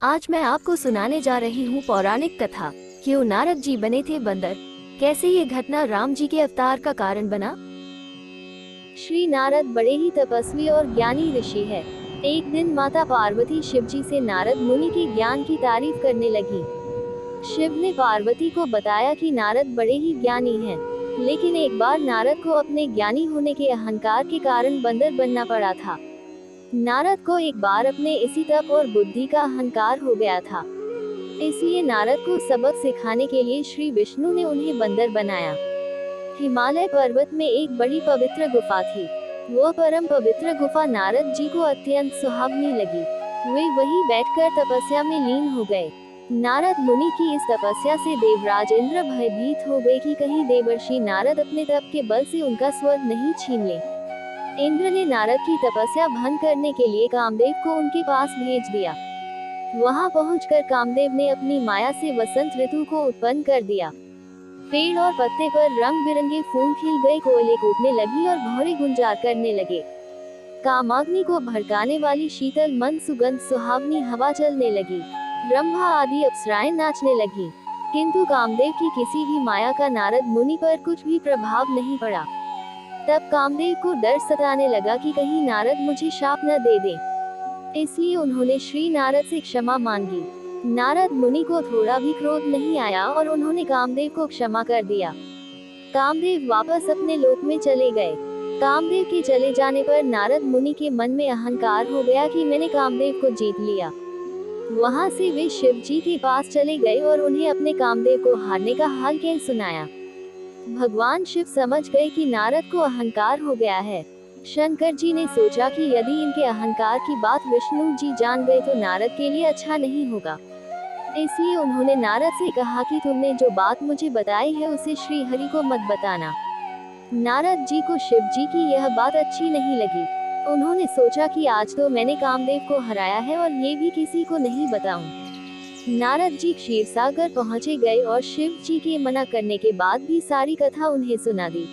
आज मैं आपको सुनाने जा रही हूँ पौराणिक कथा। क्यों नारद जी बने थे बंदर, कैसे ये घटना राम जी के अवतार का कारण बना। श्री नारद बड़े ही तपस्वी और ज्ञानी ऋषि है। एक दिन माता पार्वती शिव जी से नारद मुनि के ज्ञान की तारीफ करने लगी। शिव ने पार्वती को बताया कि नारद बड़े ही ज्ञानी हैं, लेकिन एक बार नारद को अपने ज्ञानी होने के अहंकार के कारण बंदर बनना पड़ा था। नारद को एक बार अपने इसी तप और बुद्धि का अहंकार हो गया था, इसलिए नारद को सबक सिखाने के लिए श्री विष्णु ने उन्हें बंदर बनाया। हिमालय पर्वत में एक बड़ी पवित्र गुफा थी। वह परम पवित्र गुफा नारद जी को अत्यंत सुहावनी लगी। वे वहीं बैठकर तपस्या में लीन हो गए। नारद मुनि की इस तपस्या से देवराज इंद्र भयभीत हो गए कि कहीं देवर्षि नारद अपने तप के बल से उनका स्वर्ग नहीं छीन ले। इंद्र ने नारद की तपस्या भंग करने के लिए कामदेव को उनके पास भेज दिया। वहां पहुंचकर कामदेव ने अपनी माया से वसंत ऋतु को उत्पन्न कर दिया। पेड़ और पत्ते पर रंग बिरंगे फूल खिल गए, कोयले कूदने लगी और भौरे गुंजार करने लगे। कामाग्नि को भड़काने वाली शीतल मंद सुगंध सुहावनी हवा चलने लगी। ब्रह्मा आदि अप्सराएं नाचने लगी, किंतु कामदेव की किसी भी माया का नारद मुनि पर कुछ भी प्रभाव नहीं पड़ा। तब कामदेव को डर सताने लगा कि कहीं नारद मुझे शाप न दे दे, इसलिए उन्होंने श्री नारद से क्षमा मांगी। नारद मुनि को थोड़ा भी क्रोध नहीं आया और उन्होंने कामदेव को क्षमा कर दिया। कामदेव वापस अपने लोक में चले गए। कामदेव के चले जाने पर नारद मुनि के मन में अहंकार हो गया कि मैंने कामदेव को जीत लिया। वहां से वे शिव जी के पास चले गए और उन्हें अपने कामदेव को हारने का हाल कह सुनाया। भगवान शिव समझ गए कि नारद को अहंकार हो गया है। शंकर जी ने सोचा कि यदि इनके अहंकार की बात विष्णु जी जान गए तो नारद के लिए अच्छा नहीं होगा, इसलिए उन्होंने नारद से कहा कि तुमने जो बात मुझे बताई है उसे श्री हरि को मत बताना। नारद जी को शिव जी की यह बात अच्छी नहीं लगी। उन्होंने सोचा कि आज तो मैंने कामदेव को हराया है और ये भी किसी को नहीं बताऊं। नारद जी क्षीरसागर पहुंचे गए और शिव जी के मना करने के बाद भी सारी कथा उन्हें सुना दी।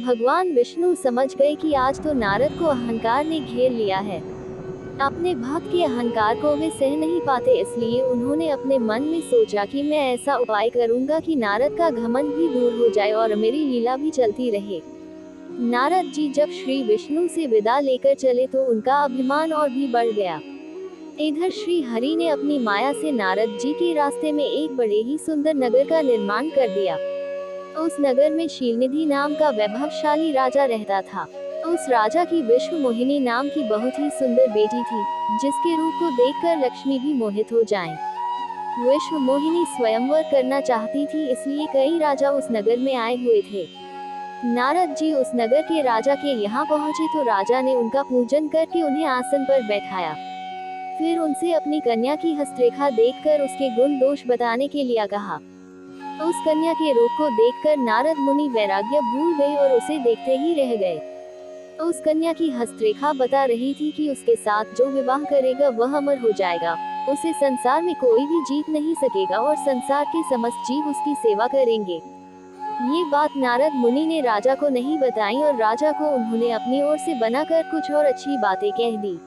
भगवान विष्णु समझ गए कि आज तो नारद को अहंकार ने घेर लिया है। अपने भक्त के अहंकार को वे सह नहीं पाते, इसलिए उन्होंने अपने मन में सोचा कि मैं ऐसा उपाय करूंगा कि नारद का घमंड भी दूर हो जाए और मेरी लीला भी चलती रहे। नारद जी जब श्री विष्णु से विदा लेकर चले तो उनका अभिमान और भी बढ़ गया। इधर श्री हरि ने अपनी माया से नारद जी के रास्ते में एक बड़े ही सुंदर नगर का निर्माण कर दिया। उस नगर में शीलनिधि नाम का वैभवशाली राजा रहता था। उस राजा की विश्व मोहिनी नाम की बहुत ही सुंदर बेटी थी, जिसके रूप को देखकर लक्ष्मी भी मोहित हो जाएं। विश्व मोहिनी स्वयंवर करना चाहती थी, इसलिए कई राजा उस नगर में आए हुए थे। नारद जी उस नगर के राजा के यहाँ पहुँचे तो राजा ने उनका पूजन करके उन्हें आसन पर बैठाया। फिर उनसे अपनी कन्या की हस्तरेखा देखकर उसके गुण दोष बताने के लिए कहा। उस कन्या के रूप को देखकर नारद मुनि वैराग्य भूल गए और उसे देखते ही रह गए। उस कन्या की हस्तरेखा बता रही थी कि उसके साथ जो विवाह करेगा वह अमर हो जाएगा, उसे संसार में कोई भी जीत नहीं सकेगा और संसार के समस्त जीव उसकी सेवा करेंगे। ये बात नारद मुनि ने राजा को नहीं बताई और राजा को उन्होंने अपनी ओर से बनाकर कुछ और अच्छी बातें कह दी।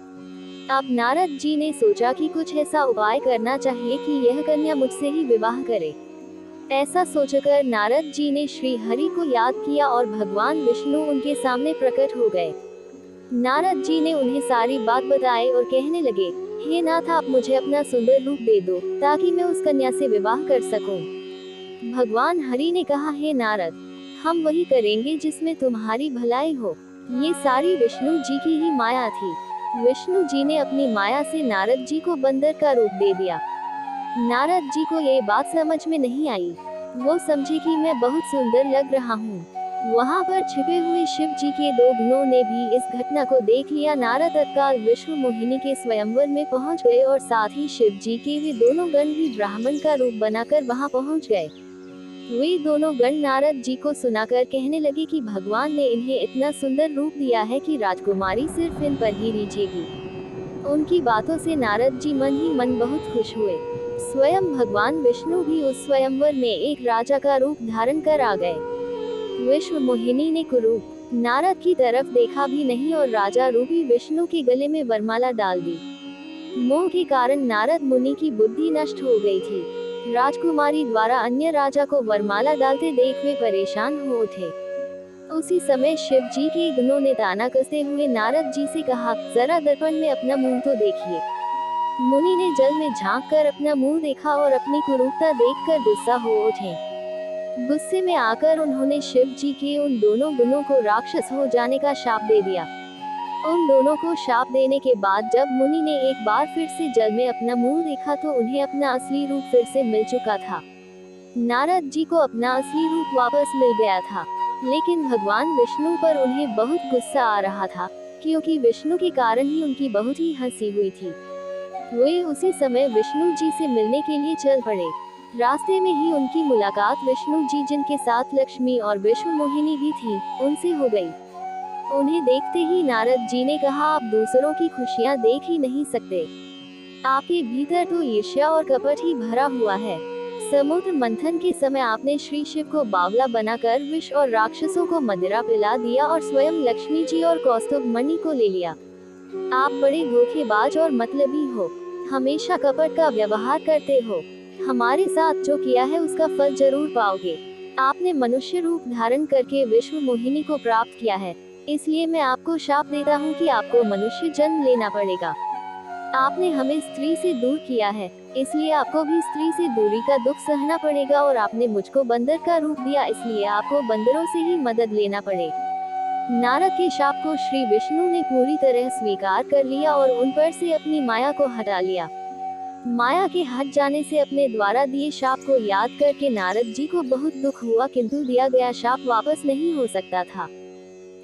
अब नारद जी ने सोचा कि कुछ ऐसा उपाय करना चाहिए कि यह कन्या मुझसे ही विवाह करे। ऐसा सोचकर नारद जी ने श्री हरि को याद किया और भगवान विष्णु उनके सामने प्रकट हो गए। नारद जी ने उन्हें सारी बात बताई और कहने लगे, हे नाथ, आप मुझे अपना सुंदर रूप दे दो ताकि मैं उस कन्या से विवाह कर सकूं। भगवान हरि ने कहा, हे नारद, हम वही करेंगे जिसमें तुम्हारी भलाई हो। ये सारी विष्णु जी की ही माया थी। विष्णु जी ने अपनी माया से नारद जी को बंदर का रूप दे दिया। नारद जी को ये बात समझ में नहीं आई। वो समझे कि मैं बहुत सुंदर लग रहा हूँ। वहाँ पर छिपे हुए शिव जी के दो गुणों ने भी इस घटना को देख लिया। नारद तत्काल विश्व मोहिनी के स्वयंवर में पहुँच गए और साथ ही शिव जी के वे दोनों गण भी ब्राह्मण का रूप बनाकर वहाँ पहुँच गए। वे दोनों गण नारद जी को सुनाकर कहने लगे कि भगवान ने इन्हें इतना सुंदर रूप दिया है कि राजकुमारी सिर्फ इन पर ही रीझेगी। उनकी बातों से नारद जी मन ही मन बहुत खुश हुए। स्वयं भगवान विष्णु भी उस स्वयंवर में एक राजा का रूप धारण कर आ गए। विश्व मोहिनी ने कुरूप नारद की तरफ देखा भी नहीं और राजा रूपी विष्णु के गले में वरमाला डाल दी। मोह के कारण नारद मुनि की बुद्धि नष्ट हो गई थी। राजकुमारी द्वारा अन्य राजा को वरमाला डालते देख वे परेशान हो उठे। उसी समय शिव जी के गणों ने ताना कसते हुए नारद जी से कहा, जरा दर्पण में अपना मुंह तो देखिए। मुनि ने जल में झांक कर अपना मुंह देखा और अपनी कुरूपता देखकर गुस्सा हो उठे। गुस्से में आकर उन्होंने शिव जी के उन दोनों गुणों को राक्षस हो जाने का शाप दे दिया। उन दोनों को शाप देने के बाद जब मुनि ने एक बार फिर से जल में अपना मुंह देखा तो उन्हें अपना असली रूप फिर से मिल चुका था। नारद जी को अपना असली रूप वापस मिल गया था, लेकिन भगवान विष्णु पर उन्हें बहुत गुस्सा आ रहा था, क्योंकि विष्णु के कारण ही उनकी बहुत ही हंसी हुई थी। वे उसी समय विष्णु जी से मिलने के लिए चल पड़े। रास्ते में ही उनकी मुलाकात विष्णु जी, जिनके साथ लक्ष्मी और विश्व मोहिनी भी थी, उनसे हो गई। उन्हें देखते ही नारद जी ने कहा, आप दूसरों की खुशियां देख ही नहीं सकते। आपके भीतर तो ईर्ष्या और कपट ही भरा हुआ है। समुद्र मंथन के समय आपने श्री शिव को बावला बनाकर विष और राक्षसों को मदिरा पिला दिया और स्वयं लक्ष्मी जी और कौस्तुभ मणि को ले लिया। आप बड़े धोखेबाज और मतलबी हो, हमेशा कपट का व्यवहार करते हो। हमारे साथ जो किया है उसका फल जरूर पाओगे। आपने मनुष्य रूप धारण करके विश्व मोहिनी को प्राप्त किया है, इसलिए मैं आपको शाप देता हूँ कि आपको मनुष्य जन्म लेना पड़ेगा। आपने हमें स्त्री से दूर किया है, इसलिए आपको भी स्त्री से दूरी का दुख सहना पड़ेगा, और आपने मुझको बंदर का रूप दिया, इसलिए आपको बंदरों से ही मदद लेना पड़े। नारद के शाप को श्री विष्णु ने पूरी तरह स्वीकार कर लिया और उन पर से अपनी माया को हटा लिया। माया के हट जाने से अपने द्वारा दिए शाप को याद करके नारद जी को बहुत दुख हुआ, किंतु दिया गया शाप वापस नहीं हो सकता था।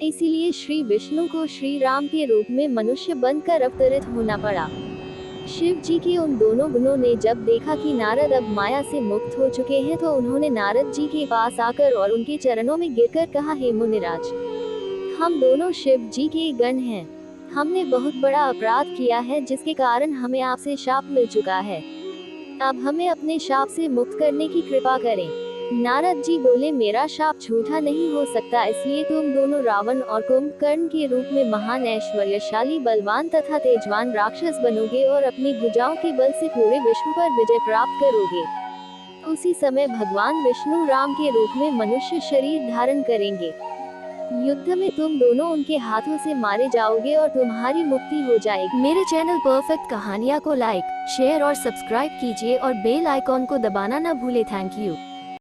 इसीलिए श्री विष्णु को श्री राम के रूप में मनुष्य बनकर अवतरित होना पड़ा। शिव जी के उन दोनों गुणों ने जब देखा कि नारद अब माया से मुक्त हो चुके हैं, तो उन्होंने नारद जी के पास आकर और उनके चरणों में गिरकर कहा, हे मुनिराज, हम दोनों शिव जी के गण हैं। हमने बहुत बड़ा अपराध किया है, जिसके कारण हमें आपसे शाप मिल चुका है। अब हमें अपने शाप से मुक्त करने की कृपा करें। नारद जी बोले, मेरा शाप झूठा नहीं हो सकता, इसलिए तुम दोनों रावण और कुंभकर्ण के रूप में महान ऐश्वर्यशाली, बलवान तथा तेजवान राक्षस बनोगे और अपनी भुजाओं के बल से पूरे विश्व पर विजय प्राप्त करोगे। उसी समय भगवान विष्णु राम के रूप में मनुष्य शरीर धारण करेंगे। युद्ध में तुम दोनों उनके हाथों से मारे जाओगे और तुम्हारी मुक्ति हो जाएगी। मेरे चैनल परफेक्ट कहानियाँ को लाइक, शेयर और सब्सक्राइब कीजिए और बेल आइकॉन को दबाना न भूले। Thank you.